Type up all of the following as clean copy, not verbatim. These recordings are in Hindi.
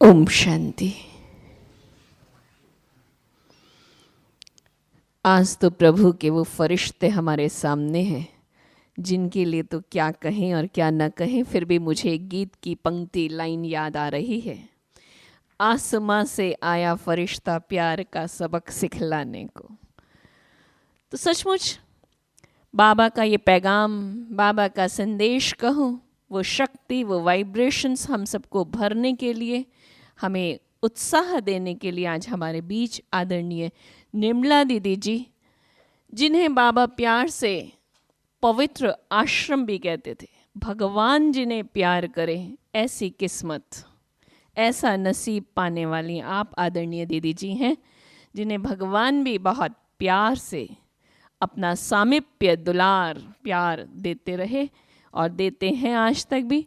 ओम शांति। आज तो प्रभु के वो फरिश्ते हमारे सामने हैं जिनके लिए तो क्या कहें और क्या न कहें, फिर भी मुझे एक गीत की पंक्ति लाइन याद आ रही है। आसमां से आया फरिश्ता प्यार का सबक सिखलाने को। तो सचमुच बाबा का ये पैगाम, बाबा का संदेश कहूँ, वो शक्ति, वो वाइब्रेशंस हम सबको भरने के लिए, हमें उत्साह देने के लिए आज हमारे बीच आदरणीय निर्मला दीदी जी, जिन्हें बाबा प्यार से पवित्र आश्रम भी कहते थे। भगवान जिन्हें प्यार करे ऐसी किस्मत, ऐसा नसीब पाने वाली आप आदरणीय दीदी जी हैं, जिन्हें भगवान भी बहुत प्यार से अपना सामिप्य, दुलार, प्यार देते रहे और देते हैं आज तक भी।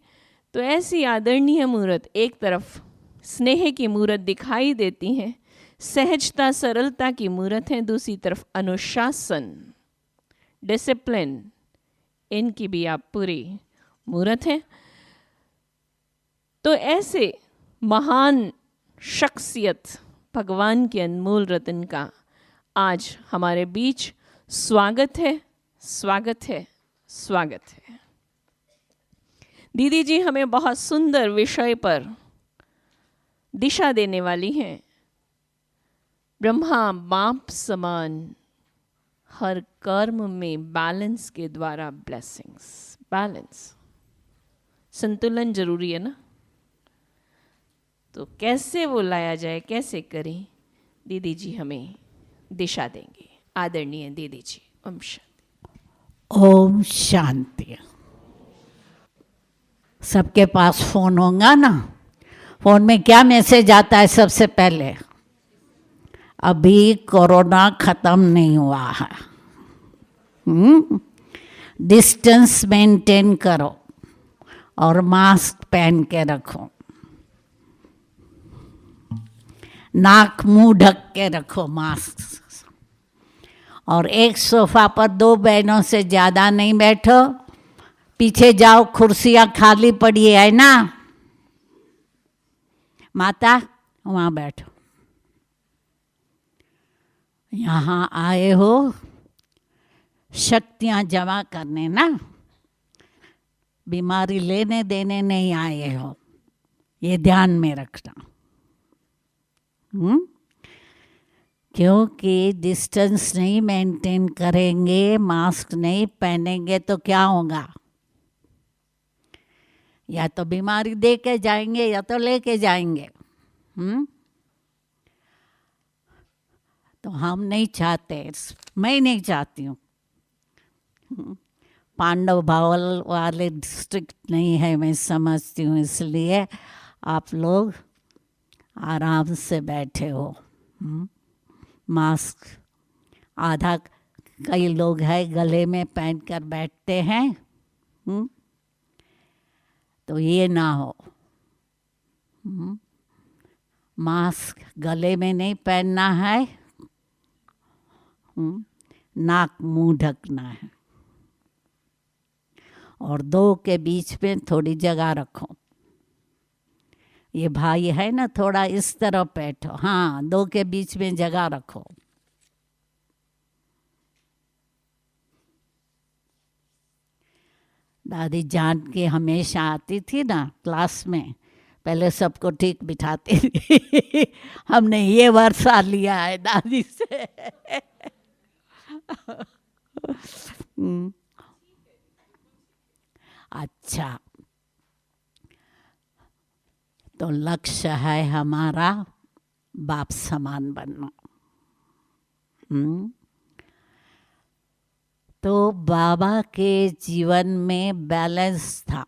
तो ऐसी आदरणीय मूर्त एक तरफ स्नेह की मूर्त दिखाई देती हैं, सहजता सरलता की मूर्त है, दूसरी तरफ अनुशासन, डिसिप्लिन, इनकी भी आप पूरी मूर्त है। तो ऐसे महान शख्सियत भगवान के अनमोल रत्न का आज हमारे बीच स्वागत है, स्वागत है, स्वागत है। दीदी जी हमें बहुत सुंदर विषय पर दिशा देने वाली हैं। ब्रह्मा बाप समान, हर कर्म में बैलेंस के द्वारा ब्लेसिंग्स। बैलेंस, संतुलन जरूरी है ना। तो कैसे वो लाया जाए, कैसे करें, दीदी जी हमें दिशा देंगे। आदरणीय दीदी जी, ओम शांति। ओम शांति। सबके पास फोन होगा ना। फोन में क्या मैसेज आता है सबसे पहले? अभी कोरोना खत्म नहीं हुआ है, डिस्टेंस मेंटेन करो और मास्क पहन के रखो, नाक मुंह ढक के रखो मास्क। और एक सोफा पर दो बहनों से ज़्यादा नहीं बैठो। पीछे जाओ, कुर्सियाँ खाली पड़ी है ना, माता वहाँ बैठो। यहाँ आए हो शक्तियाँ जमा करने ना, बीमारी लेने देने नहीं आए हो, ये ध्यान में रखना। क्योंकि डिस्टेंस नहीं मेंटेन करेंगे, मास्क नहीं पहनेंगे तो क्या होगा? या तो बीमारी दे के जाएंगे या तो लेके जाएंगे। तो हम नहीं चाहते, मैं नहीं चाहती हूँ। पांडव भावल वाले डिस्ट्रिक्ट नहीं है, मैं समझती हूँ, इसलिए आप लोग आराम से बैठे हो। मास्क आधा, कई लोग हैं गले में पहन कर बैठते हैं, तो ये ना हो। मास्क गले में नहीं पहनना है, नाक मुंह ढकना है, और दो के बीच में थोड़ी जगह रखो। ये भाई है ना, थोड़ा इस तरह बैठो। हाँ, दो के बीच में जगह रखो। दादी जान के हमेशा आती थी ना क्लास में, पहले सबको ठीक बिठाती थी। हमने ये वर्षा लिया है दादी से। अच्छा, तो लक्ष्य है हमारा बाप समान बनना। तो बाबा के जीवन में बैलेंस था।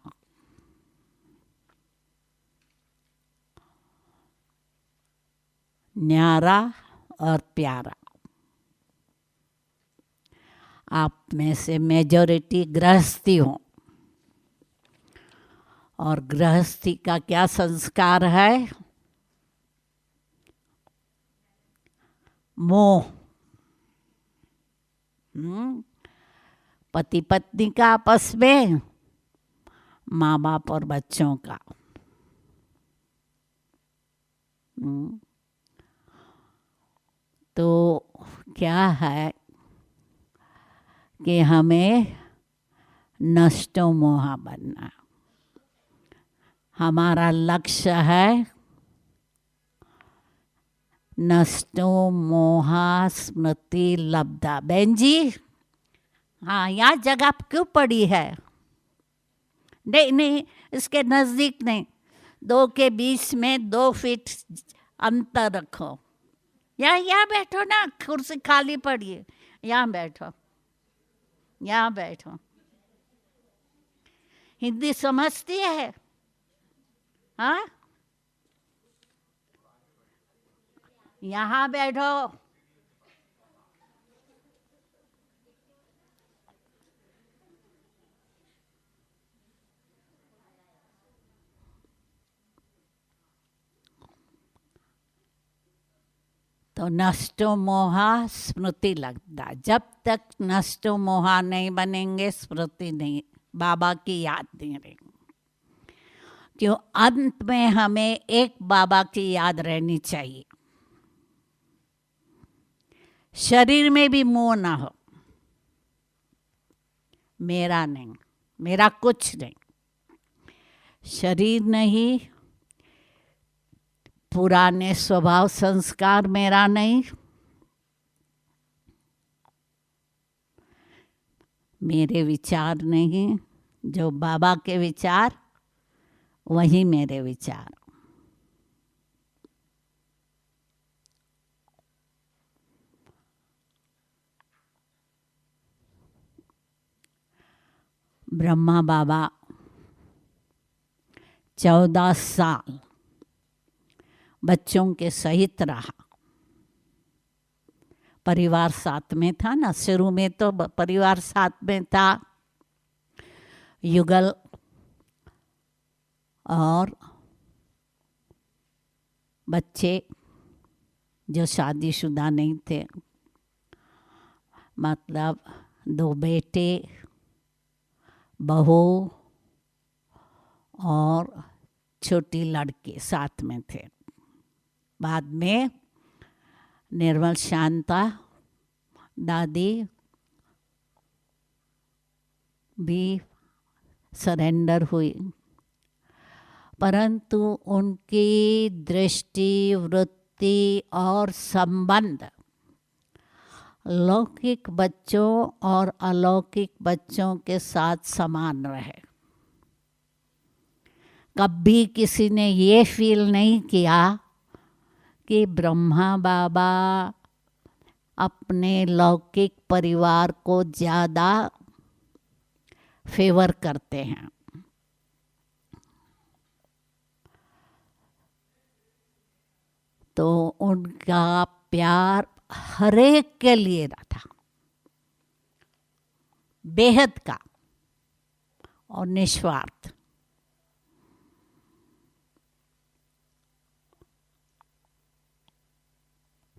न्यारा और प्यारा। आप में से मेजॉरिटी गृहस्थी हो, और गृहस्थी का क्या संस्कार है? मोह। पति पत्नी का आपस में, माँ बाप और बच्चों का। तो क्या है कि हमें नष्टो मोहा बनना, हमारा लक्ष्य है नष्टो मोहा स्मृति लब्धा। बहन जी, हाँ, यहाँ जगह क्यों पड़ी है? नहीं नहीं, इसके नज़दीक नहीं, 2 के बीच में 2 फीट अंतर रखो। यहाँ बैठो ना, कुर्सी खाली पड़ी है, यहाँ बैठो, यहाँ बैठो। हिंदी समझती है? हाँ, यहाँ बैठो। तो नष्टो मोहा स्मृति लगता। जब तक नष्टो मोहा नहीं बनेंगे, स्मृति नहीं, बाबा की याद नहीं रहेगी। क्यों? अंत में हमें एक बाबा की याद रहनी चाहिए। शरीर में भी मोह ना हो, मेरा नहीं, मेरा कुछ नहीं, शरीर नहीं, पुराने स्वभाव संस्कार मेरा नहीं, मेरे विचार नहीं, जो बाबा के विचार वही मेरे विचार। ब्रह्मा बाबा 14 साल बच्चों के सहित रहा। परिवार साथ में था ना, शुरू में तो परिवार साथ में था, युगल और बच्चे जो शादीशुदा नहीं थे, मतलब 2 बेटे, बहू और छोटी लड़की साथ में थे। बाद में निर्मल शांता दादी भी सरेंडर हुई, परंतु उनकी दृष्टि, वृत्ति और संबंध लौकिक बच्चों और अलौकिक बच्चों के साथ समान रहे। कभी किसी ने ये फील नहीं किया कि ब्रह्मा बाबा अपने लौकिक परिवार को ज़्यादा फेवर करते हैं। तो उनका प्यार हर एक के लिए था, बेहद का और निस्वार्थ।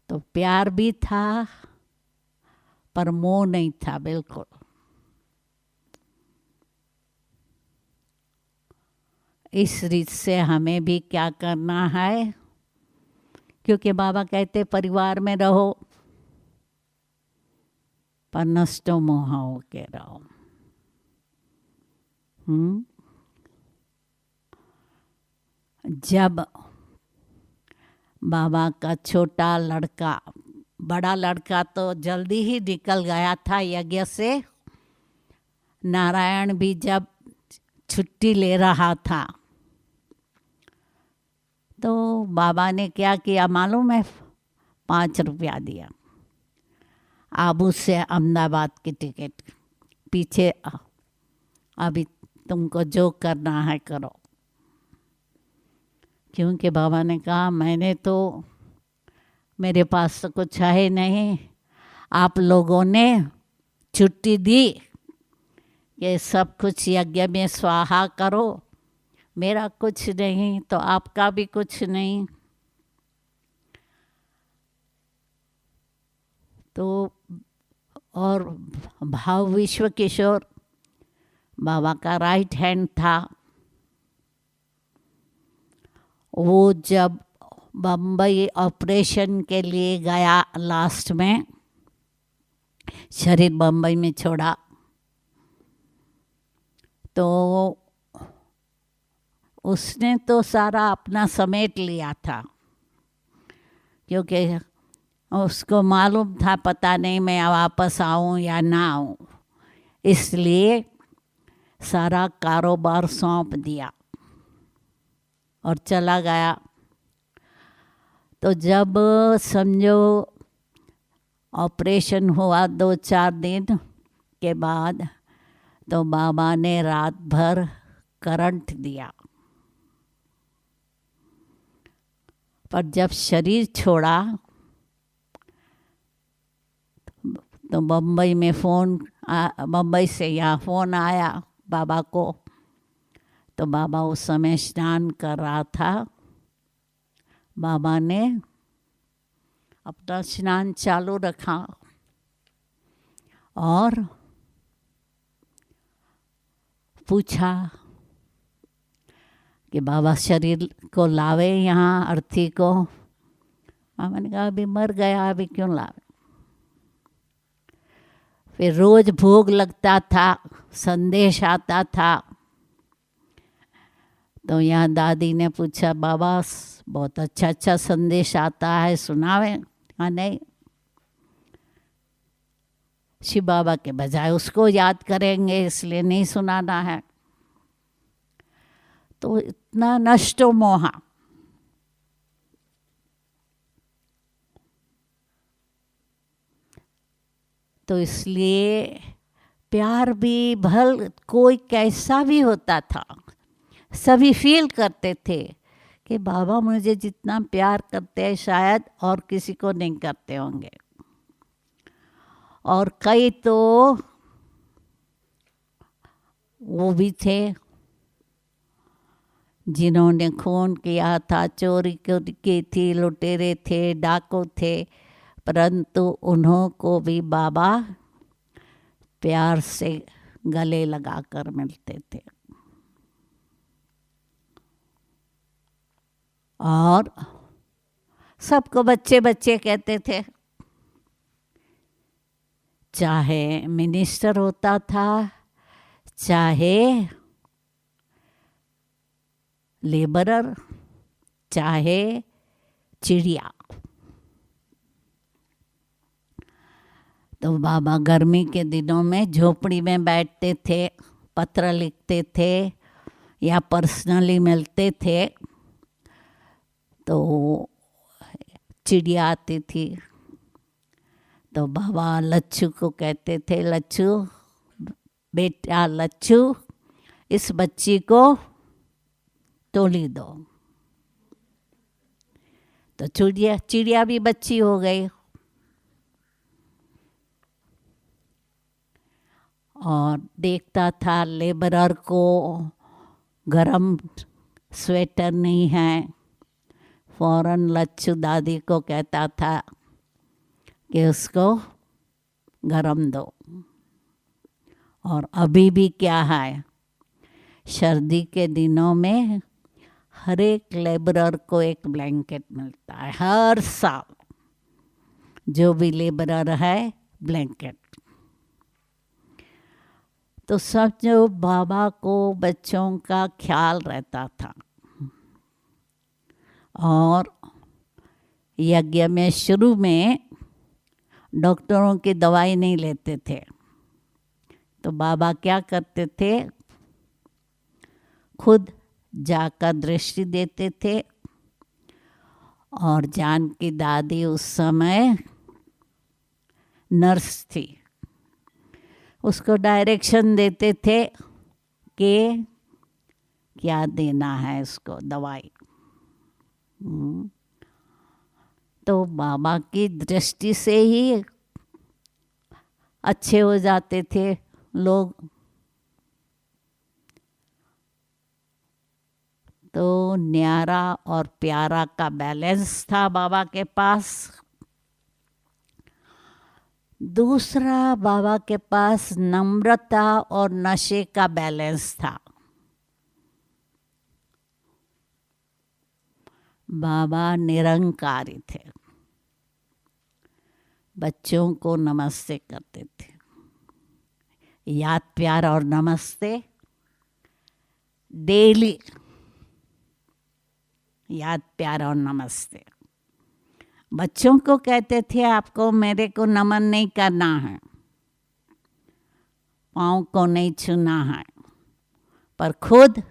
तो प्यार भी था पर मोह नहीं था बिल्कुल। इस रीत से हमें भी क्या करना है, क्योंकि बाबा कहते परिवार में रहो पर नष्टो मोह होके रहो। जब बाबा का छोटा लड़का, बड़ा लड़का तो जल्दी ही निकल गया था यज्ञ से, नारायण भी जब छुट्टी ले रहा था तो बाबा ने क्या किया मालूम है? 5 रुपया दिया, आबू से अहमदाबाद की टिकट, पीछे अभी तुमको जो करना है करो। क्योंकि बाबा ने कहा मैंने तो, मेरे पास तो कुछ है नहीं, आप लोगों ने छुट्टी दी कि सब कुछ यज्ञ में स्वाहा करो, मेरा कुछ नहीं तो आपका भी कुछ नहीं। तो और भाव विश्व किशोर बाबा का राइट हैंड था, वो जब बम्बई ऑपरेशन के लिए गया। लास्ट में शरीर बम्बई में छोड़ा तो उसने तो सारा अपना समेट लिया था, क्योंकि उसको मालूम था पता नहीं मैं वापस आऊँ या ना आऊँ, इसलिए सारा कारोबार सौंप दिया और चला गया। तो जब समझो ऑपरेशन हुआ 2-4 दिन के बाद, तो बाबा ने रात भर करंट दिया, पर जब शरीर छोड़ा तो बम्बई से यहाँ फ़ोन आया बाबा को। तो बाबा उस समय स्नान कर रहा था। बाबा ने अपना स्नान चालू रखा और पूछा कि बाबा शरीर को लावे यहाँ अर्थी को। बाबा ने कहा अभी मर गया, अभी क्यों लावे। फिर रोज भोग लगता था, संदेश आता था। तो यहाँ दादी ने पूछा बाबा बहुत अच्छा अच्छा संदेश आता है, सुनावे। हाँ नहीं, शिव बाबा के बजाय उसको याद करेंगे इसलिए नहीं सुनाना है। तो इतना नष्टो मोहा। तो इसलिए प्यार भी भल कोई कैसा भी होता था, सभी फील करते थे कि बाबा मुझे जितना प्यार करते हैं शायद और किसी को नहीं करते होंगे। और कई तो वो भी थे जिन्होंने खून किया था, चोरी की थी, लुटेरे थे, डाकू थे, परंतु उन्हों को भी बाबा प्यार से गले लगाकर मिलते थे। और सबको बच्चे बच्चे कहते थे, चाहे मिनिस्टर होता था, चाहे लेबरर, चाहे चिड़िया। तो बाबा गर्मी के दिनों में झोपड़ी में बैठते थे, पत्र लिखते थे या पर्सनली मिलते थे। तो चिड़िया आती थी तो बाबा लच्छू को कहते थे, लच्छू बेटा लच्छू इस बच्ची को तोली दो। तो चिड़िया भी बच्ची हो गई। और देखता था लेबरर को गरम स्वेटर नहीं है, फौरन लच्छू दादी को कहता था कि उसको गरम दो। और अभी भी क्या है, सर्दी के दिनों में हर एक लेबरर को एक ब्लैंकेट मिलता है हर साल, जो भी लेबरर है ब्लैंकेट। तो सब जो बाबा को बच्चों का ख्याल रहता था। और यज्ञ में शुरू में डॉक्टरों की दवाई नहीं लेते थे, तो बाबा क्या करते थे, खुद जाकर दृष्टि देते थे। और जान की दादी उस समय नर्स थी, उसको डायरेक्शन देते थे कि क्या देना है इसको दवाई। तो बाबा की दृष्टि से ही अच्छे हो जाते थे लोग। तो न्यारा और प्यारा का बैलेंस था बाबा के पास। दूसरा, बाबा के पास नम्रता और नशे का बैलेंस था। बाबा निरंकारी थे, बच्चों को नमस्ते करते थे। याद प्यार और नमस्ते डेली, याद प्यार और नमस्ते। बच्चों को कहते थे आपको मेरे को नमन नहीं करना है, पाँव को नहीं छूना है, पर खुद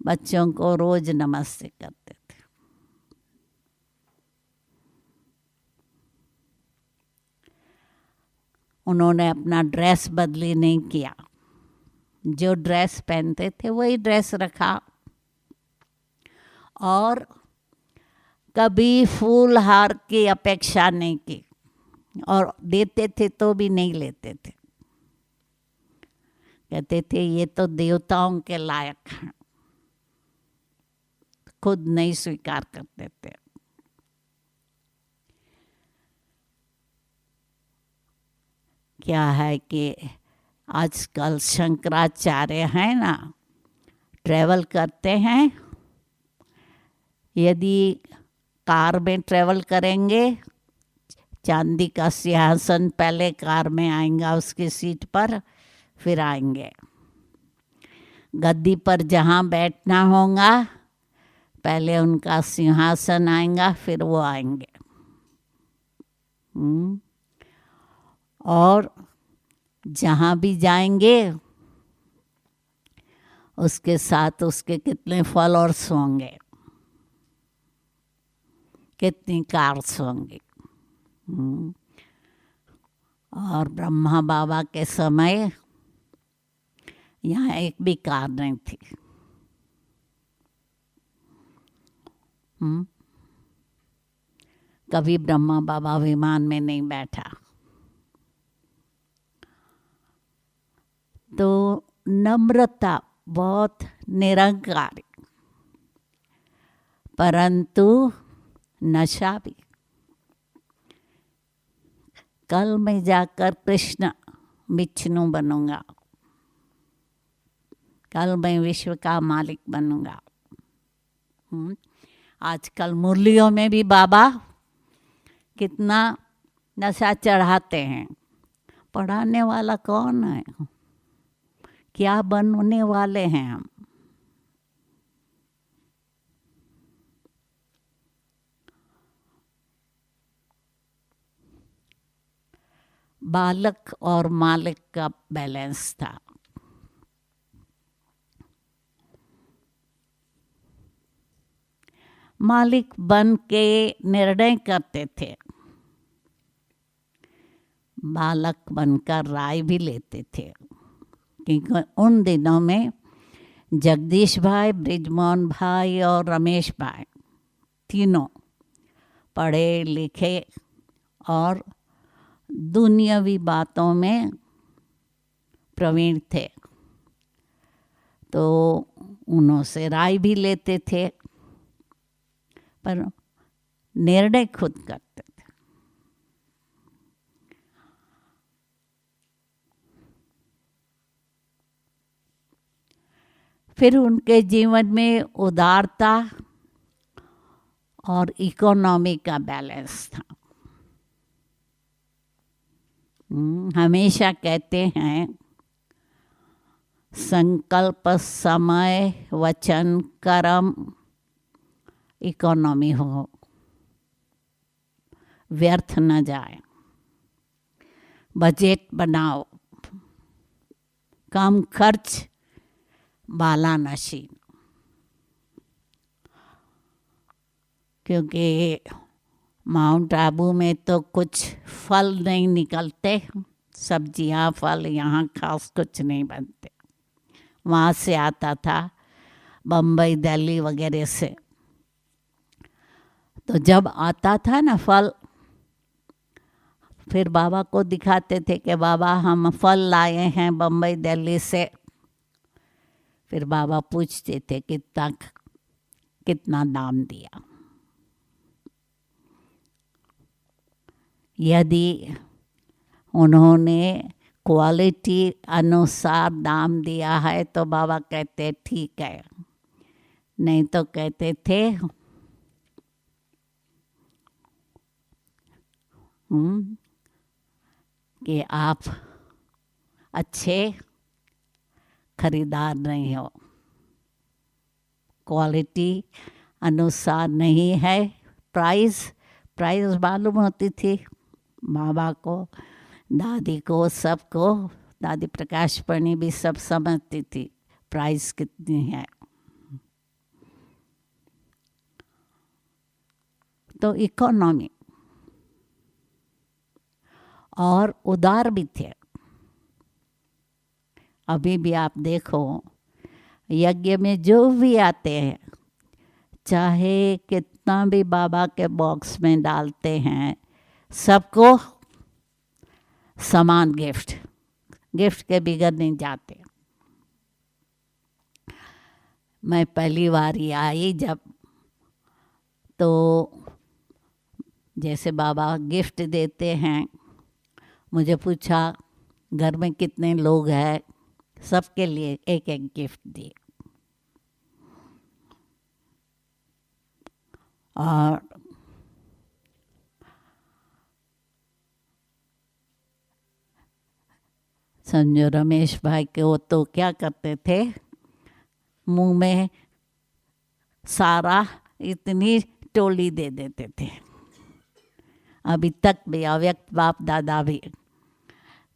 बच्चों को रोज नमस्ते करते थे। उन्होंने अपना ड्रेस बदली नहीं किया, जो ड्रेस पहनते थे वही ड्रेस रखा, और कभी फूल हार की अपेक्षा नहीं की, और देते थे तो भी नहीं लेते थे। कहते थे ये तो देवताओं के लायक हैं, खुद नहीं स्वीकार करते थे। क्या है कि आजकल शंकराचार्य हैं ना, ट्रैवल करते हैं, यदि कार में ट्रैवल करेंगे, चांदी का सिंहासन पहले कार में आएगा, उसकी सीट पर फिर आएंगे। गद्दी पर जहाँ बैठना होगा पहले उनका सिंहासन आएगा, फिर वो आएंगे। और जहाँ भी जाएंगे उसके साथ उसके कितने फॉलोअर्स होंगे, कितनी कार्स होंगी। और ब्रह्मा बाबा के समय यहाँ एक भी कार नहीं थी। कभी ब्रह्मा बाबा विमान में नहीं बैठा। तो नम्रता बहुत निरंकारी, परंतु नशा भी। कल मैं जाकर कृष्ण विष्णु बनूंगा, कल मैं विश्व का मालिक बनूंगा। आजकल मुरलियों में भी बाबा कितना नशा चढ़ाते हैं। पढ़ाने वाला कौन है? क्या बनने वाले हैं हम? बालक और मालिक का बैलेंस था। मालिक बन के निर्णय करते थे, बालक बनकर राय भी लेते थे। क्योंकि उन दिनों में जगदीश भाई, ब्रिजमोहन भाई और रमेश भाई तीनों पढ़े लिखे और दुनियावी बातों में प्रवीण थे, तो उनसे राय भी लेते थे, पर निर्णय खुद करते थे। फिर उनके जीवन में उदारता और इकोनॉमी का बैलेंस था। हमेशा कहते हैं संकल्प, समय, वचन, कर्म, इकोनॉमी हो, व्यर्थ न जाए। बजट बनाओ, कम खर्च, बाला नशीन। क्योंकि माउंट आबू में तो कुछ फल नहीं निकलते, सब्जियां फल यहाँ खास कुछ नहीं बनते। वहाँ से आता था बम्बई, दिल्ली वगैरह से। तो जब आता था ना फल, फिर बाबा को दिखाते थे कि बाबा हम फल लाए हैं बम्बई दिल्ली से। फिर बाबा पूछते थे कितना दाम दिया। यदि उन्होंने क्वालिटी अनुसार दाम दिया है तो बाबा कहते ठीक है, नहीं तो कहते थे कि आप अच्छे खरीदार नहीं हो, क्वालिटी अनुसार नहीं है। प्राइस मालूम होती थी बाबा को, दादी को, सबको। दादी प्रकाश पढ़नी भी सब समझती थी प्राइस कितनी है। तो इकोनॉमी और उदार भी थे। अभी भी आप देखो यज्ञ में जो भी आते हैं, चाहे कितना भी बाबा के बॉक्स में डालते हैं, सबको समान गिफ्ट के बिगड़ नहीं जाते। मैं पहली बार ही आई जब, तो जैसे बाबा गिफ्ट देते हैं, मुझे पूछा घर में कितने लोग हैं, सबके लिए एक एक गिफ्ट दिए। और संजो रमेश भाई के वो तो क्या करते थे, मुंह में सारा इतनी टोली दे देते थे। अभी तक भी अव्यक्त बाप दादा भी।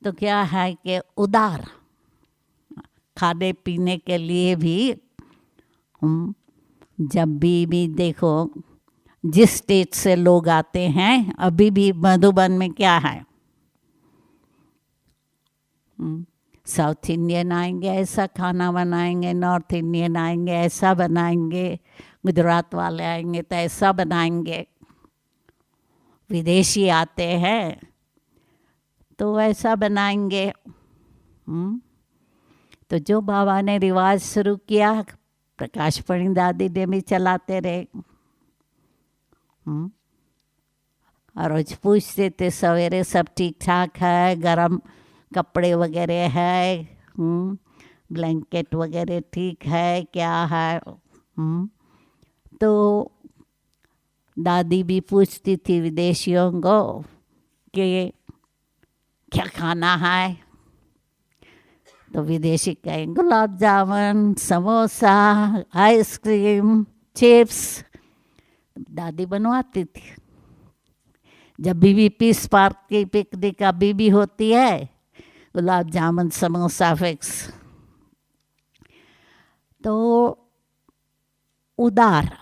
तो क्या है कि उदार, खाने पीने के लिए भी जब भी देखो जिस स्टेट से लोग आते हैं, अभी भी मधुबन में क्या है, साउथ इंडियन आएंगे ऐसा खाना बनाएंगे, नॉर्थ इंडियन आएंगे ऐसा बनाएंगे, गुजरात वाले आएंगे तो ऐसा बनाएंगे, विदेशी आते हैं तो ऐसा बनाएंगे। तो जो बाबा ने रिवाज शुरू किया, प्रकाश पढ़ी दादी ने भी चलाते रहे। और रोज पूछते थे सवेरे सब ठीक ठाक है, गरम कपड़े वगैरह है, ब्लैंकेट वगैरह ठीक है क्या है। तो दादी भी पूछती थी विदेशियों को कि क्या खाना है, तो विदेशी कहें गुलाब जामुन, समोसा, आइसक्रीम, चिप्स। दादी बनवाती थी। जब भी पीस पार्क की पिकनिक अभी भी होती है, गुलाब जामुन समोसा फिक्स। तो उदार,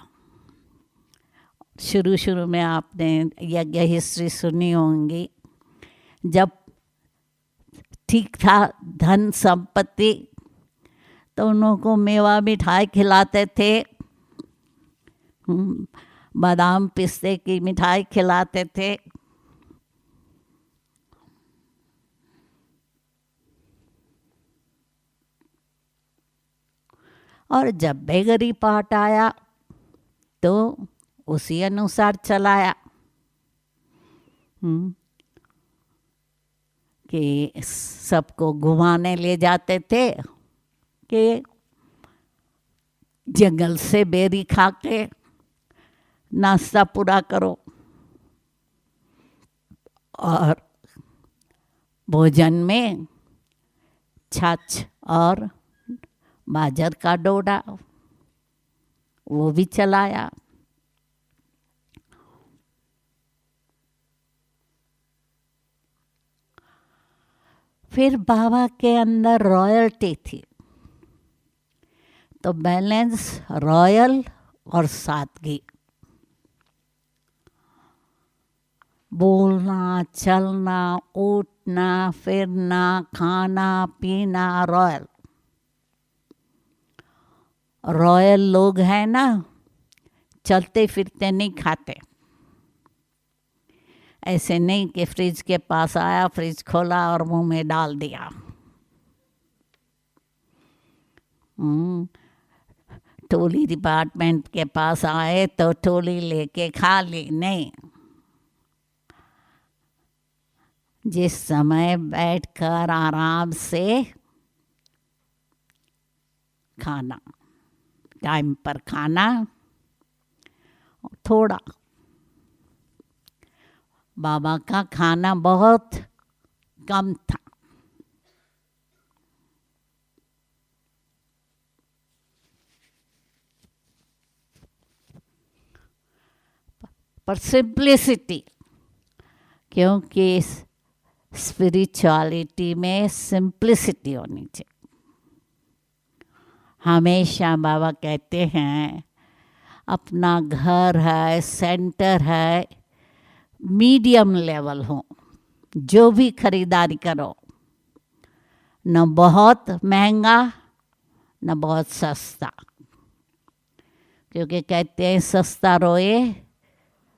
शुरू में आपने यज्ञ हिस्ट्री सुनी होंगी, जब ठीक था धन संपत्ति तो उन को मेवा मिठाई खिलाते थे, बादाम पिस्ते की मिठाई खिलाते थे। और जब बेगरी पार्ट आया तो उसी अनुसार चलाया कि सबको घुमाने ले जाते थे कि जंगल से बेरी खा के नाश्ता पूरा करो, और भोजन में छाछ और बाजर का डोडा वो भी चलाया। फिर बाबा के अंदर रॉयल्टी थी, तो बैलेंस रॉयल और सादगी, बोलना, चलना, उठना, फिरना, खाना पीना रॉयल। रॉयल लोग हैं ना, चलते फिरते नहीं खाते। ऐसे नहीं कि फ्रिज के पास आया, फ्रिज खोला और मुंह में डाल दिया। टोली डिपार्टमेंट के पास आए तो टोली लेके खा ली, नहीं। जिस समय बैठकर आराम से खाना, टाइम पर खाना, थोड़ा बाबा का खाना बहुत कम था। पर सिंप्लिसिटी, क्योंकि स्पिरिचुअलिटी में सिंप्लिसिटी होनी चाहिए। हमेशा बाबा कहते हैं अपना घर है, सेंटर है, मीडियम लेवल हो, जो भी खरीदारी करो, न बहुत महंगा न बहुत सस्ता, क्योंकि कहते हैं सस्ता रोए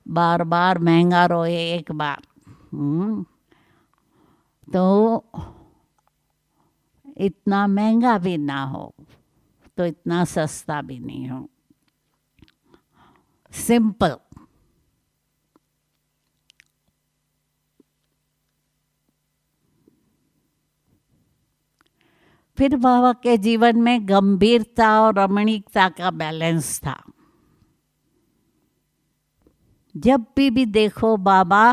बार बार, महंगा रोए एक बार। तो इतना महंगा भी ना हो तो इतना सस्ता भी नहीं हो, सिंपल। फिर बाबा के जीवन में गंभीरता और रमणीकता का बैलेंस था। जब भी देखो बाबा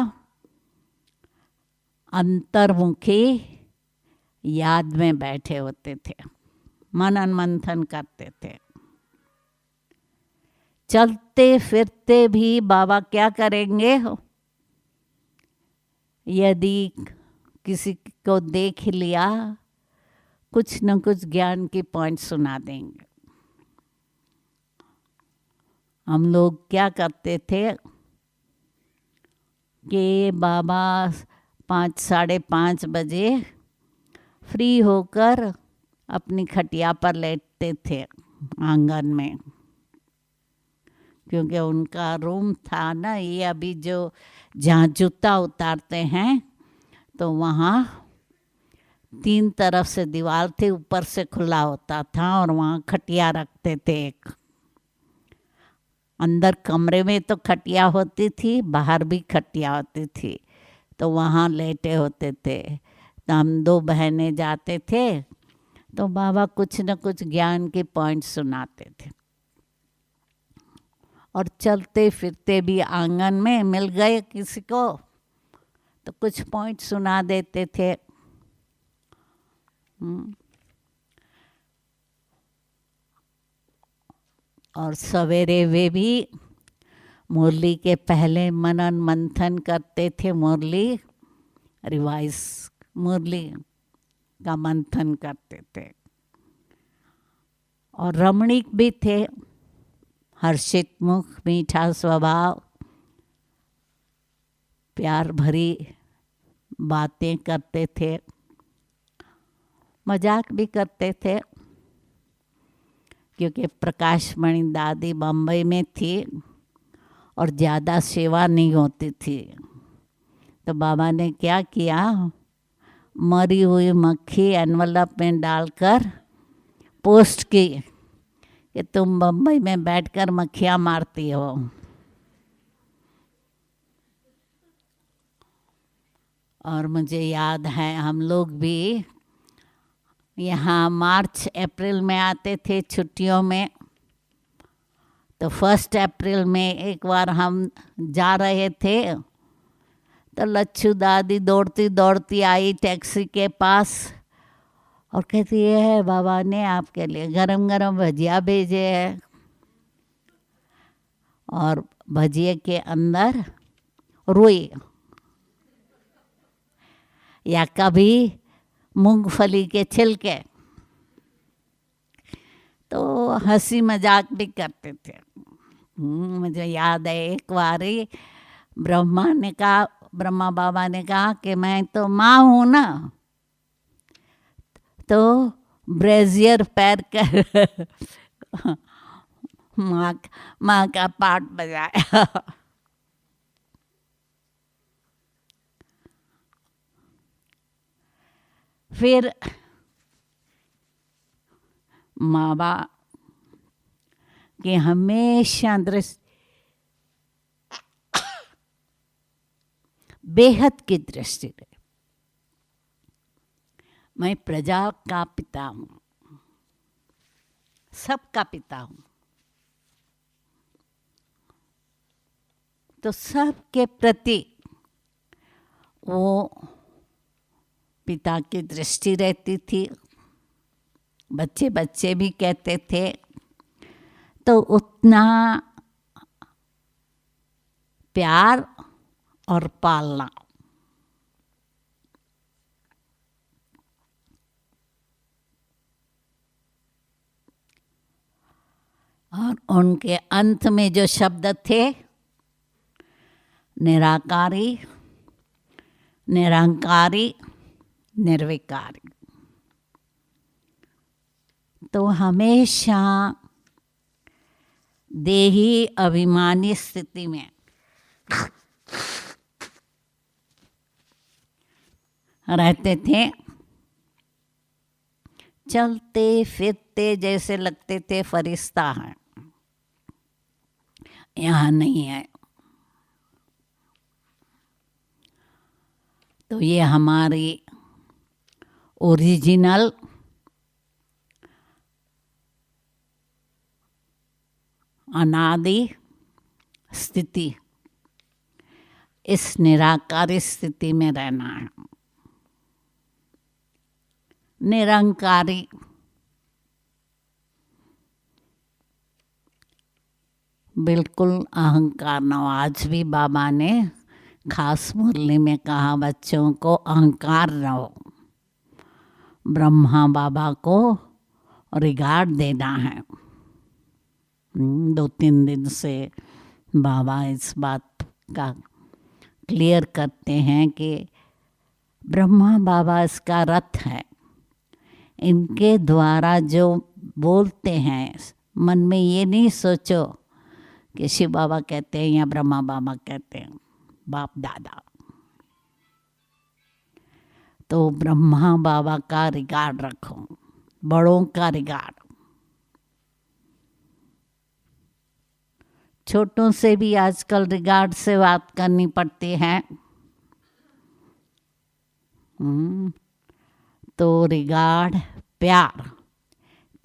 अंतर्मुखी याद में बैठे होते थे, मनन मंथन करते थे। चलते फिरते भी बाबा क्या करेंगे, यदि किसी को देख लिया कुछ न कुछ ज्ञान की पॉइंट सुना देंगे। हम लोग क्या करते थे कि बाबा 5 साढ़े 5 बजे फ्री होकर अपनी खटिया पर लेटते थे आंगन में, क्योंकि उनका रूम था ना, ये अभी जो जहाँ जूता उतारते हैं तो वहाँ 3 तरफ से दीवार थी, ऊपर से खुला होता था और वहाँ खटिया रखते थे एक। अंदर कमरे में तो खटिया होती थी, बाहर भी खटिया होती थी, तो वहाँ लेटे होते थे। तो हम 2 बहनें जाते थे तो बाबा कुछ न कुछ ज्ञान के पॉइंट सुनाते थे। और चलते फिरते भी आंगन में मिल गए किसी को तो कुछ पॉइंट सुना देते थे। और सवेरे वे भी मुरली के पहले मनन मंथन करते थे, मुरली रिवाइज, मुरली का मंथन करते थे। और रमणीक भी थे, हर्षित मुख, मीठा स्वभाव, प्यार भरी बातें करते थे, मजाक भी करते थे। क्योंकि प्रकाशमणि दादी बम्बई में थी और ज़्यादा सेवा नहीं होती थी, तो बाबा ने क्या किया, मरी हुई मक्खी एनवलप में डालकर पोस्ट की कि तुम बम्बई में बैठकर मक्खियाँ मारती हो। और मुझे याद है हम लोग भी यहाँ मार्च अप्रैल में आते थे छुट्टियों में। तो 1 अप्रैल में एक बार हम जा रहे थे तो लच्छू दादी दौड़ती दौड़ती आई टैक्सी के पास और कहती है बाबा ने आपके लिए गरम गरम भजिया भेजे हैं। और भजिए के अंदर रुई या कभी मूंगफली के छिलके। तो हंसी मजाक भी करते थे। मुझे याद है एक बारी ब्रह्मा बाबा ने कहा कि मैं तो माँ हूँ ना, तो ब्रेजियर पैर कर माँ का पार्ट बजाया। फिर माँ बाप की हमेशा दृष्टि बेहद की दृष्टि रहे। मैं प्रजा का पिता हूँ, सबका पिता हूँ, तो सबके प्रति वो पिता की दृष्टि रहती थी, बच्चे बच्चे भी कहते थे, तो उतना प्यार और पालना। और उनके अंत में जो शब्द थे, निराकारी, निरंकारी, निर्विकारी, तो हमेशा देही अभिमानी स्थिति में रहते थे। चलते फिरते जैसे लगते थे फरिश्ता हैं, यहाँ नहीं है। तो ये हमारी ओरिजिनल अनादि स्थिति, इस निराकारी स्थिति में रहना है। निरंकारी बिल्कुल अहंकार न हो। आज भी बाबा ने खास मुरली में कहा बच्चों को अहंकार न हो, ब्रह्मा बाबा को रिगार्ड देना है। 2-3 दिन से बाबा इस बात का क्लियर करते हैं कि ब्रह्मा बाबा इसका रथ है। इनके द्वारा जो बोलते हैं, मन में ये नहीं सोचो कि शिव बाबा कहते हैं या ब्रह्मा बाबा कहते हैं, बाप दादा। तो ब्रह्मा बाबा का रिगार्ड रखो, बड़ों का रिगार्ड। छोटों से भी आजकल रिगार्ड से बात करनी पड़ती है। तो रिगार्ड, प्यार,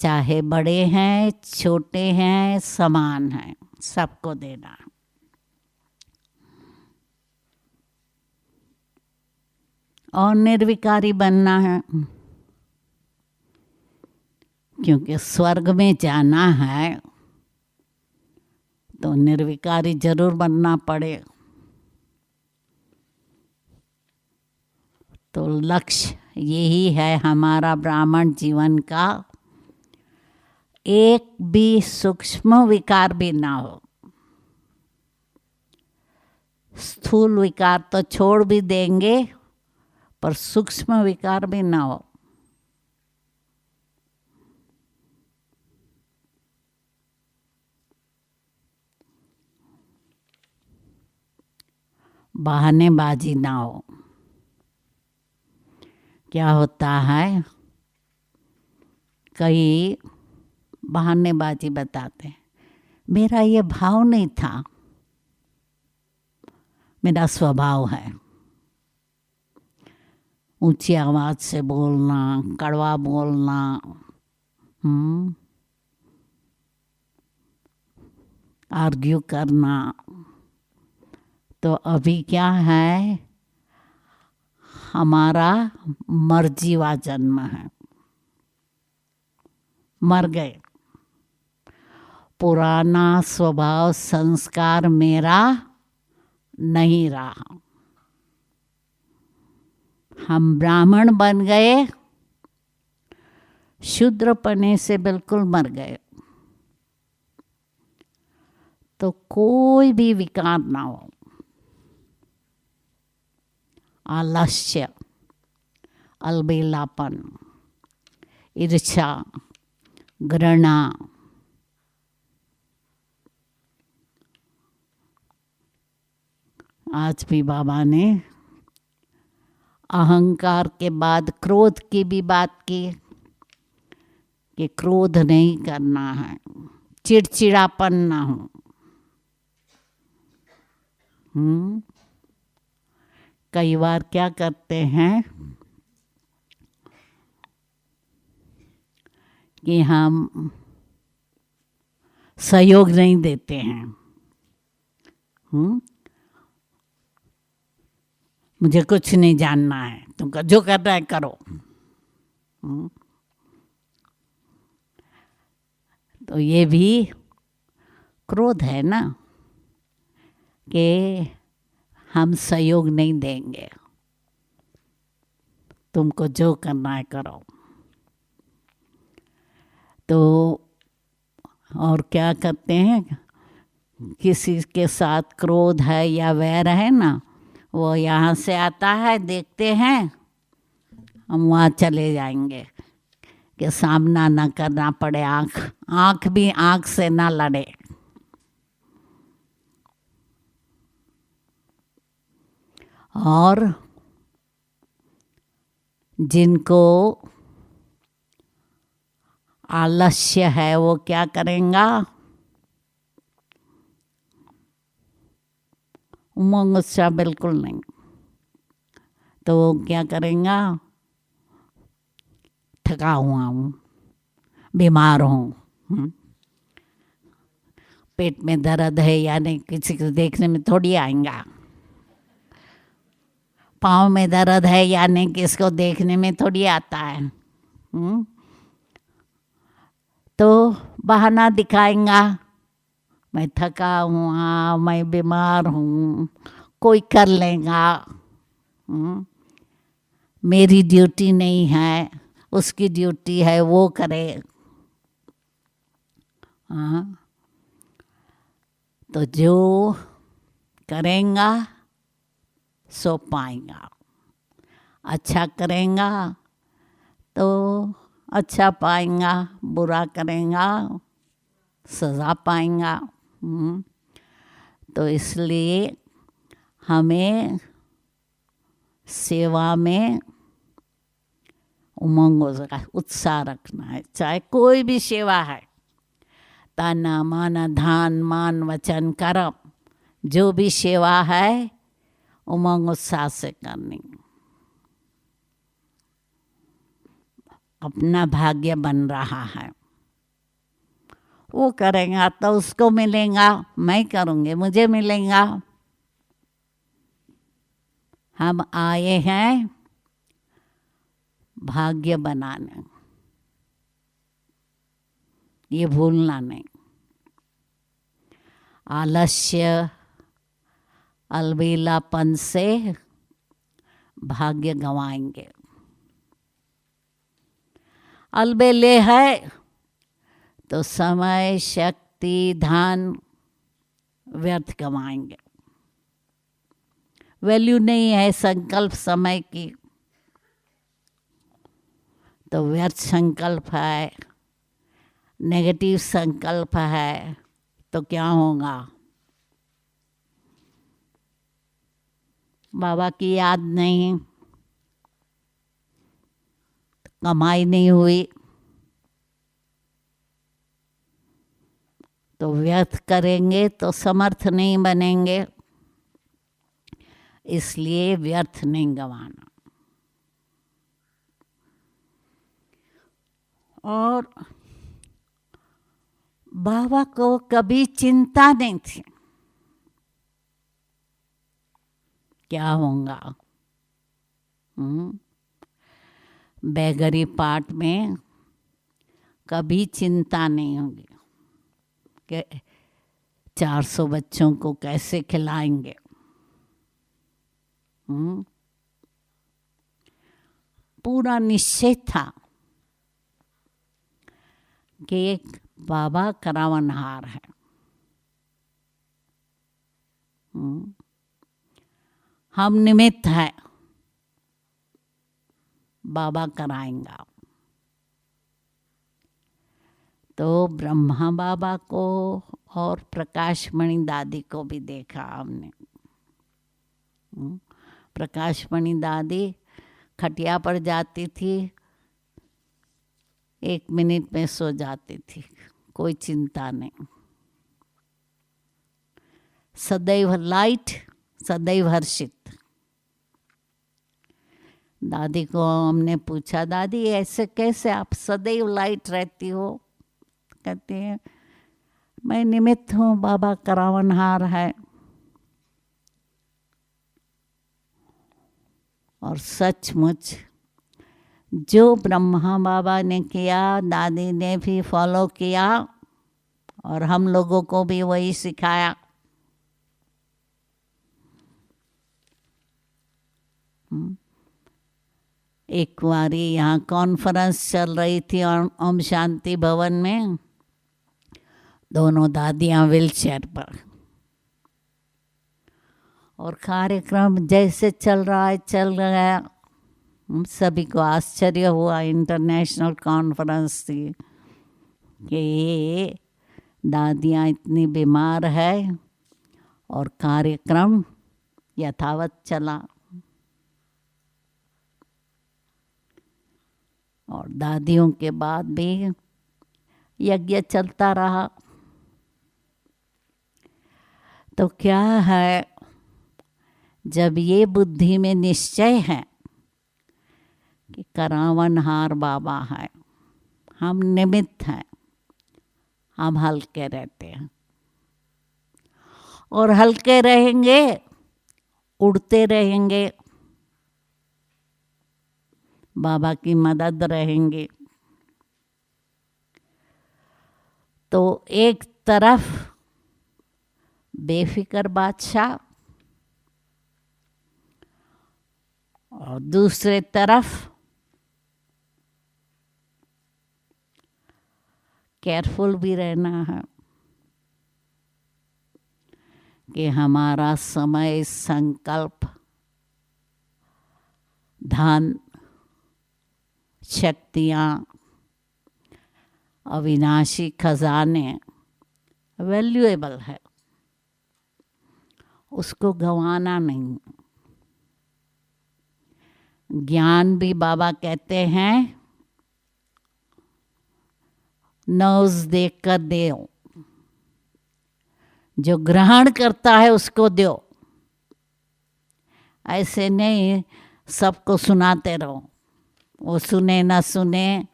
चाहे बड़े हैं छोटे हैं समान हैं, सबको देना। और निर्विकारी बनना है, क्योंकि स्वर्ग में जाना है तो निर्विकारी जरूर बनना पड़े। तो लक्ष्य यही है हमारा ब्राह्मण जीवन का, एक भी सूक्ष्म विकार भी ना हो। स्थूल विकार तो छोड़ भी देंगे, पर सूक्ष्म विकार भी ना हो। बहानेबाजी ना हो। क्या होता है, कई बहानेबाजी बताते हैं, मेरा ये भाव नहीं था, मेरा स्वभाव है। ऊंची आवाज से बोलना, कड़वा बोलना, आर्ग्यू करना। तो अभी क्या है, हमारा मर्जीवा जन्म है, मर गए। पुराना स्वभाव संस्कार मेरा नहीं रहा। हम ब्राह्मण बन गए, शूद्रपने से बिल्कुल मर गए। तो कोई भी विकार ना हो, आलस्य, अलबेलापन, ईर्ष्या, घृणा, आज भी बाबा ने अहंकार के बाद क्रोध की भी बात की कि क्रोध नहीं करना है, चिड़चिड़ापन ना हो। कई बार क्या करते हैं कि हम सहयोग नहीं देते हैं। मुझे कुछ नहीं जानना है, तुमको जो करना है करो। तो ये भी क्रोध है ना, कि हम सहयोग नहीं देंगे, तुमको जो करना है करो। तो और क्या करते हैं, किसी के साथ क्रोध है या वैर है ना, वो यहाँ से आता है, देखते हैं, हम वहाँ चले जाएंगे कि सामना ना करना पड़े, आँख भी आँख से ना लड़े। और जिनको आलस्य है वो क्या करेंगा, उमंग उत्साह बिल्कुल नहीं, तो वो क्या करेंगा, थका हुआ हूँ, बीमार हूँ, पेट में दर्द है या नहीं किसी को देखने में थोड़ी आएगा, पाँव में दर्द है या नहीं किसको देखने में थोड़ी आता है। तो बहाना दिखाएगा, मैं थका हुआ, मैं बीमार हूँ, कोई कर लेगा, मेरी ड्यूटी नहीं है, उसकी ड्यूटी है वो करे। तो जो करेगा सो पाएगा, अच्छा करेगा तो अच्छा पाएगा, बुरा करेगा सज़ा पाएगा। तो इसलिए हमें सेवा में उमंग उत्साह रखना है, चाहे कोई भी सेवा है, तन मन धन मान वचन कर्म, जो भी सेवा है उमंग उत्साह से करनी। अपना भाग्य बन रहा है, वो करेगा तो उसको मिलेगा, मैं करूँगी मुझे मिलेगा। हम आए हैं भाग्य बनाने, ये भूलना नहीं। आलस्य अलबेलापन से भाग्य गंवाएंगे। अलबेले है तो समय शक्ति धन व्यर्थ गंवाएंगे। वैल्यू नहीं है संकल्प समय की, तो व्यर्थ संकल्प है, नेगेटिव संकल्प है, तो क्या होगा, बाबा की याद नहीं, कमाई नहीं हुई, तो व्यर्थ करेंगे तो समर्थ नहीं बनेंगे। इसलिए व्यर्थ नहीं गंवाना। और बाबा को कभी चिंता नहीं थी क्या होगा। बैगरी पाठ में कभी चिंता नहीं होगी कि 400 बच्चों को कैसे खिलाएंगे। पूरा निश्चय था कि एक बाबा करावनहार है, हम निमित्त है, बाबा कराएंगा। तो ब्रह्मा बाबा को और प्रकाशमणि दादी को भी देखा हमने। प्रकाशमणि दादी खटिया पर जाती थी, 1 मिनट में सो जाती थी, कोई चिंता नहीं, सदैव लाइट, सदैव हर्षित। दादी को हमने पूछा, दादी ऐसे कैसे आप सदैव लाइट रहती हो? कहती है, मैं निमित्त हूँ, बाबा करावनहार है। और सचमुच जो ब्रह्मा बाबा ने किया, दादी ने भी फॉलो किया और हम लोगों को भी वही सिखाया। एक बारी यहाँ कॉन्फ्रेंस चल रही थी ओम शांति भवन में, दोनों दादियाँ व्हीलचेयर पर, और कार्यक्रम जैसे चल रहा है, सभी को आश्चर्य हुआ। इंटरनेशनल कॉन्फ्रेंस थी कि ये दादियाँ इतनी बीमार है और कार्यक्रम यथावत चला। और दादियों के बाद भी यज्ञ चलता रहा। तो क्या है, जब ये बुद्धि में निश्चय है कि करावनहार बाबा है, हम निमित्त हैं, हम हल्के रहते हैं और हल्के रहेंगे, उड़ते रहेंगे, बाबा की मदद रहेंगे। तो एक तरफ बेफिक्र बादशाह और दूसरे तरफ केयरफुल भी रहना है कि हमारा समय, संकल्प, धन, शक्तियाँ, अविनाशी खजाने वैल्यूएबल है, उसको गंवाना नहीं। ज्ञान भी बाबा कहते हैं नौज देख कर दो, जो ग्रहण करता है उसको दो, ऐसे नहीं सबको सुनाते रहो, वो सुने न सुने,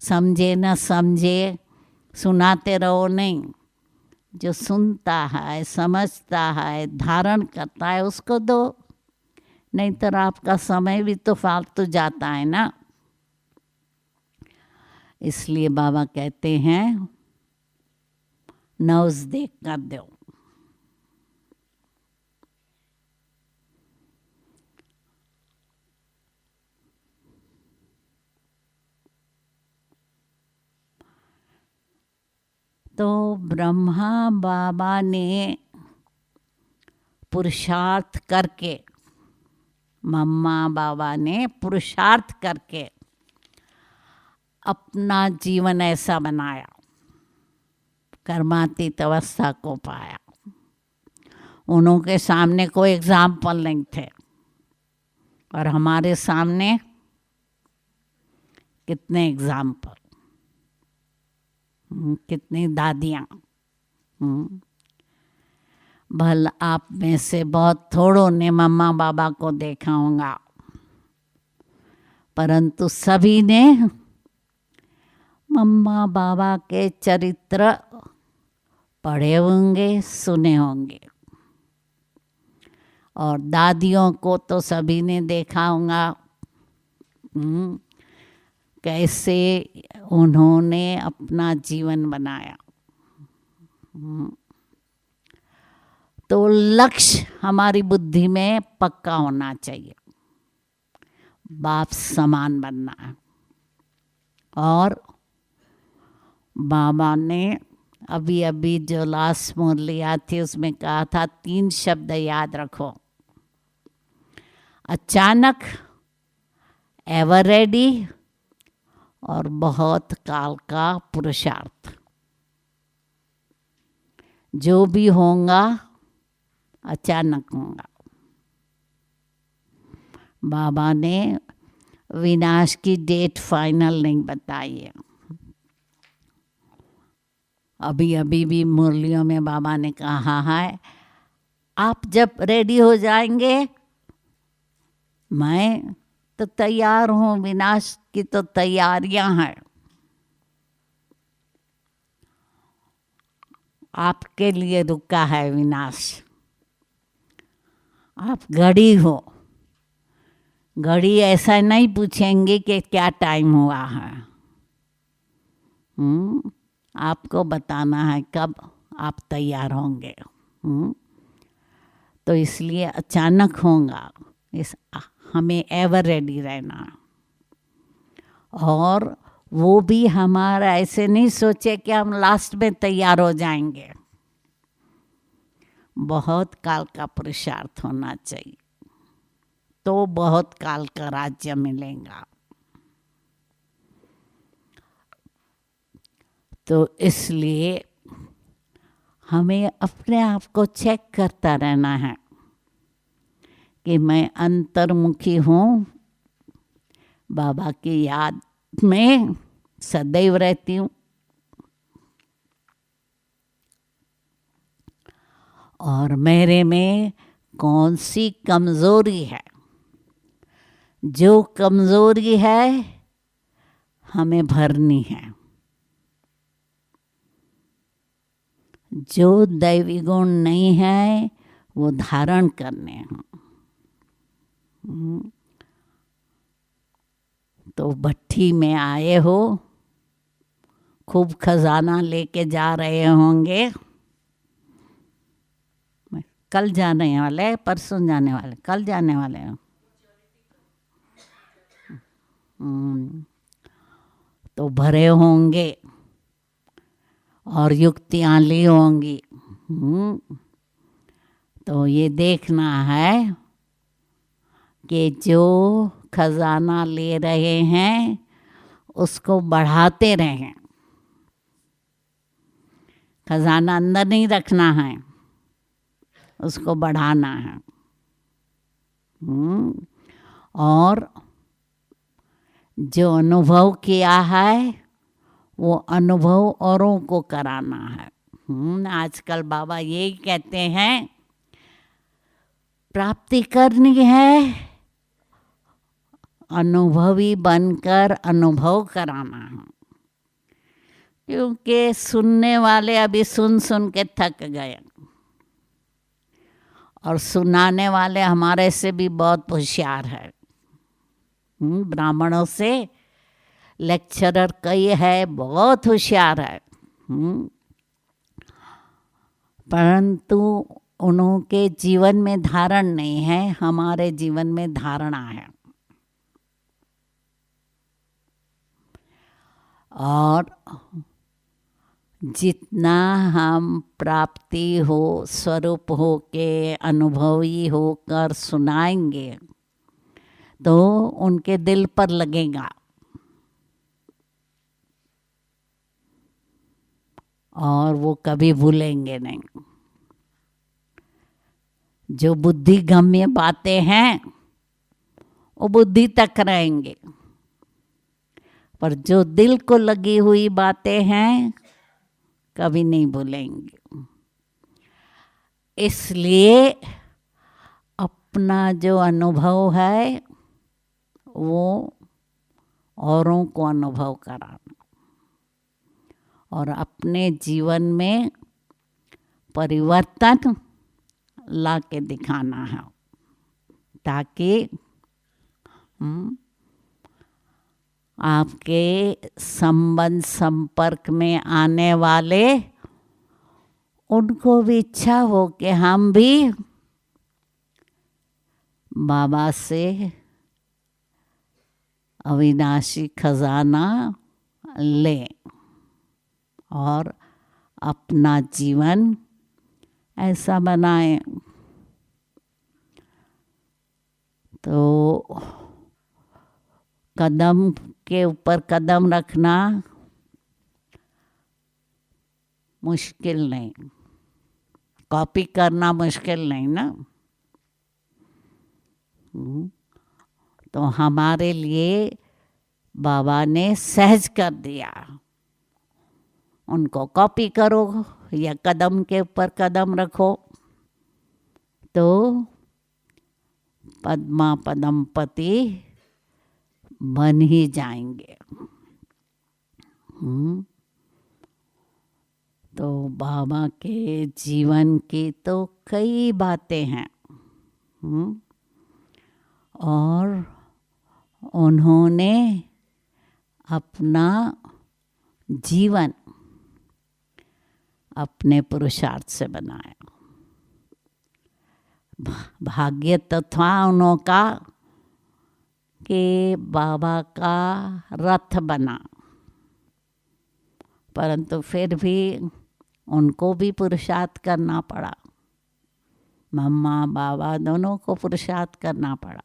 समझे न समझे, सुनाते रहो नहीं। जो सुनता है, समझता है, धारण करता है, उसको दो, नहीं तो आपका समय भी तो फालतू जाता है ना। इसलिए बाबा कहते हैं नौज देख कर दो। तो ब्रह्मा बाबा ने पुरुषार्थ करके, मम्मा बाबा ने पुरुषार्थ करके अपना जीवन ऐसा बनाया, कर्मातीत अवस्था को पाया। उनके सामने कोई एग्जाम्पल नहीं थे, और हमारे सामने कितने एग्जाम्पल, कितनी दादियाँ। भल आप में से बहुत थोड़ों ने मम्मा बाबा को देखा होगा, परंतु सभी ने मम्मा बाबा के चरित्र पढ़े होंगे, सुने होंगे। और दादियों को तो सभी ने देखा होगा कैसे उन्होंने अपना जीवन बनाया। तो लक्ष्य हमारी बुद्धि में पक्का होना चाहिए, बाप समान बनना है। और बाबा ने अभी अभी जो लास्ट मुरली थी उसमें कहा था 3 शब्द याद रखो, अचानक, एवर रेडी और बहुत काल का पुरुषार्थ। जो भी होगा अचानक होगा। बाबा ने विनाश की डेट फाइनल नहीं बताई है। अभी अभी भी मुरलियों में बाबा ने कहा है, आप जब रेडी हो जाएंगे मैं तो तैयार हूँ, विनाश की तो तैयारियां हैं। आपके लिए रुका है विनाश। आप घड़ी हो, घड़ी ऐसा नहीं पूछेंगे कि क्या टाइम हुआ है। आपको बताना है कब आप तैयार होंगे। तो इसलिए अचानक होगा, हमें एवर रेडी रहना। और वो भी हमारा ऐसे नहीं सोचे कि हम लास्ट में तैयार हो जाएंगे। बहुत काल का पुरुषार्थ होना चाहिए, तो बहुत काल का राज्य मिलेगा। तो इसलिए हमें अपने आप को चेक करता रहना है कि मैं अंतर्मुखी हूँ, बाबा की याद में सदैव रहती हूँ, और मेरे में कौन सी कमज़ोरी है। जो कमज़ोरी है हमें भरनी है, जो दैवी गुण नहीं है वो धारण करने हैं। तो भट्ठी में आए हो, खूब खजाना लेके जा रहे होंगे। कल जाने वाले, परसों जाने वाले, कल जाने वाले हो। तो भरे होंगे और युक्तियाँ ली होंगी। तो ये देखना है कि जो खजाना ले रहे हैं उसको बढ़ाते रहें। खजाना अंदर नहीं रखना है, उसको बढ़ाना है। और जो अनुभव किया है वो अनुभव औरों को कराना है। आजकल बाबा यही कहते हैं, प्राप्ति करनी है, अनुभवी बनकर अनुभव कराना है। क्योंकि सुनने वाले अभी सुन सुन के थक गए, और सुनाने वाले हमारे से भी बहुत होशियार है। ब्राह्मणों से लेक्चरर कई है, बहुत होशियार है, परंतु उनके जीवन में धारण नहीं है। हमारे जीवन में धारणा है। और जितना हम प्राप्ति हो स्वरूप हो के अनुभवी होकर सुनाएंगे तो उनके दिल पर लगेगा, और वो कभी भूलेंगे नहीं। जो बुद्धि गम्य बातें हैं वो बुद्धि तक रहेंगे, पर जो दिल को लगी हुई बातें हैं कभी नहीं भूलेंगे। इसलिए अपना जो अनुभव है वो औरों को अनुभव कराना, और अपने जीवन में परिवर्तन ला के दिखाना है, ताकि आपके संबंध संपर्क में आने वाले उनको भी इच्छा हो कि हम भी बाबा से अविनाशी खजाना लें और अपना जीवन ऐसा बनाएं। तो कदम के ऊपर कदम रखना मुश्किल नहीं, कॉपी करना मुश्किल नहीं ना। तो हमारे लिए बाबा ने सहज कर दिया। उनको कॉपी करो या कदम के ऊपर कदम रखो तो पद्मा पदमपति बन ही जाएंगे। तो बाबा के जीवन की तो कई बातें हैं, और उन्होंने अपना जीवन अपने पुरुषार्थ से बनाया। भाग्य तो था उन्हों का कि बाबा का रथ बना, परंतु फिर भी उनको भी पुरुषार्थ करना पड़ा। मम्मा बाबा दोनों को पुरुषार्थ करना पड़ा।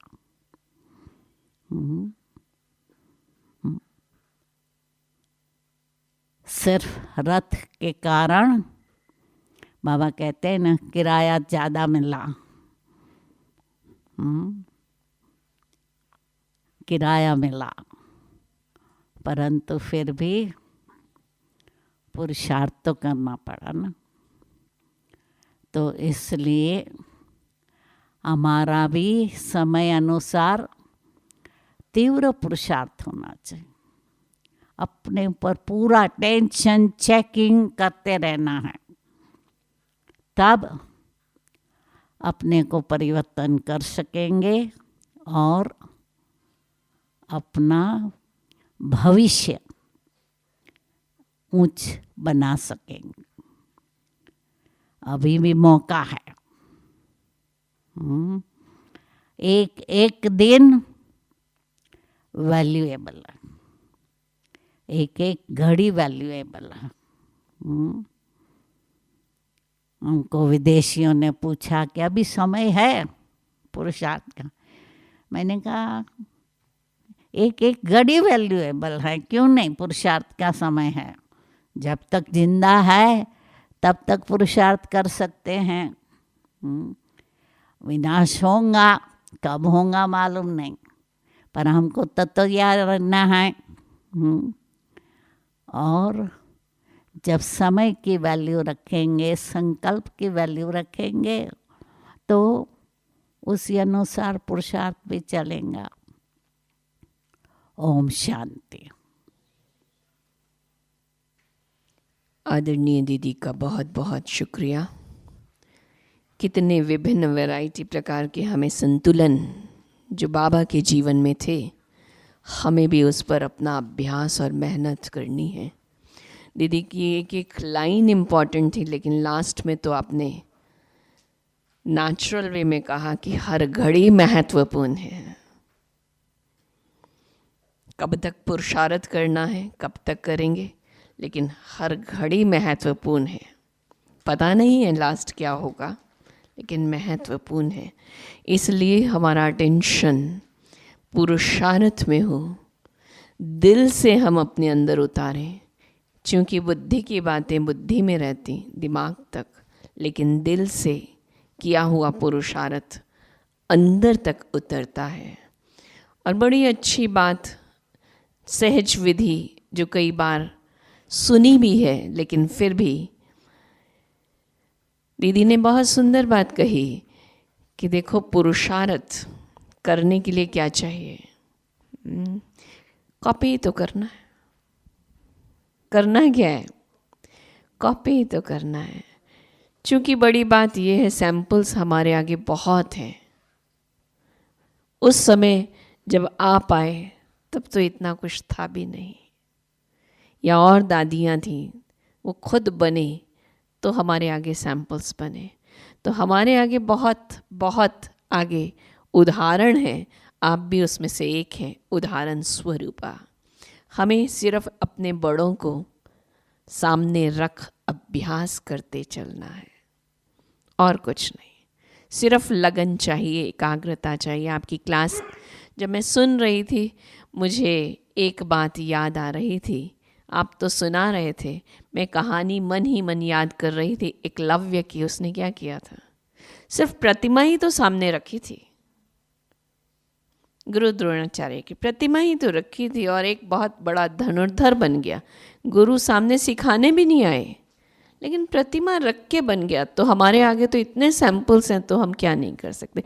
सिर्फ रथ के कारण बाबा कहते हैं ना, किराया ज़्यादा मिला। किराया मिला, परंतु फिर भी पुरुषार्थ तो करना पड़ा ना। तो इसलिए हमारा भी समय अनुसार तीव्र पुरुषार्थ होना चाहिए। अपने ऊपर पूरा टेंशन चेकिंग करते रहना है, तब अपने को परिवर्तन कर सकेंगे और अपना भविष्य ऊंच बना सकेंगे। अभी भी मौका है। एक एक दिन वैल्यूएबल है, एक एक घड़ी वैल्यूएबल है। हमको विदेशियों ने पूछा कि अभी समय है पुरुषार्थ का। मैंने कहा एक एक घड़ी वैल्यूएबल है, क्यों नहीं, पुरुषार्थ का समय है। जब तक जिंदा है तब तक पुरुषार्थ कर सकते हैं। विनाश होगा, कब होगा मालूम नहीं, पर हमको तो याद रखना है। और जब समय की वैल्यू रखेंगे, संकल्प की वैल्यू रखेंगे, तो उसी अनुसार पुरुषार्थ भी चलेगा। ओम शांति। आदरणीय दीदी का बहुत बहुत शुक्रिया। कितने विभिन्न वैरायटी प्रकार के हमें संतुलन जो बाबा के जीवन में थे, हमें भी उस पर अपना अभ्यास और मेहनत करनी है। दीदी की एक एक लाइन इम्पॉर्टेंट थी, लेकिन लास्ट में तो आपने नेचुरल वे में कहा कि हर घड़ी महत्वपूर्ण है। कब तक पुरुषार्थ करना है, कब तक करेंगे, लेकिन हर घड़ी महत्वपूर्ण है। पता नहीं है लास्ट क्या होगा, लेकिन महत्वपूर्ण है। इसलिए हमारा अटेंशन पुरुषार्थ में हो, दिल से हम अपने अंदर उतारें। क्योंकि बुद्धि की बातें बुद्धि में रहती, दिमाग तक, लेकिन दिल से किया हुआ पुरुषार्थ अंदर तक उतरता है। और बड़ी अच्छी बात, सहज विधि जो कई बार सुनी भी है, लेकिन फिर भी दीदी ने बहुत सुंदर बात कही कि देखो पुरुषार्थ करने के लिए क्या चाहिए। कॉपी तो करना है। करना क्या है? कॉपी तो करना है। क्योंकि बड़ी बात यह है, सैंपल्स हमारे आगे बहुत हैं। उस समय जब आप आए तब तो इतना कुछ था भी नहीं, या और दादियाँ थीं, वो खुद बने तो हमारे आगे सैंपल्स बने। तो हमारे आगे बहुत बहुत आगे उदाहरण हैं, आप भी उसमें से एक हैं, उदाहरण स्वरूपा। हमें सिर्फ अपने बड़ों को सामने रख अभ्यास करते चलना है, और कुछ नहीं। सिर्फ लगन चाहिए, एकाग्रता चाहिए। आपकी क्लास जब मैं सुन रही थी, मुझे एक बात याद आ रही थी। आप तो सुना रहे थे, मैं कहानी मन ही मन याद कर रही थी एकलव्य की। उसने क्या किया था? सिर्फ प्रतिमा ही तो सामने रखी थी, गुरु द्रोणाचार्य की प्रतिमा ही तो रखी थी, और एक बहुत बड़ा धनुर्धर बन गया। गुरु सामने सिखाने भी नहीं आए, लेकिन प्रतिमा रख के बन गया। तो हमारे आगे तो इतने सैंपल्स हैं, तो हम क्या नहीं कर सकते।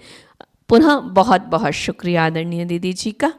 पुनः बहुत बहुत शुक्रिया आदरणीय दीदी जी का।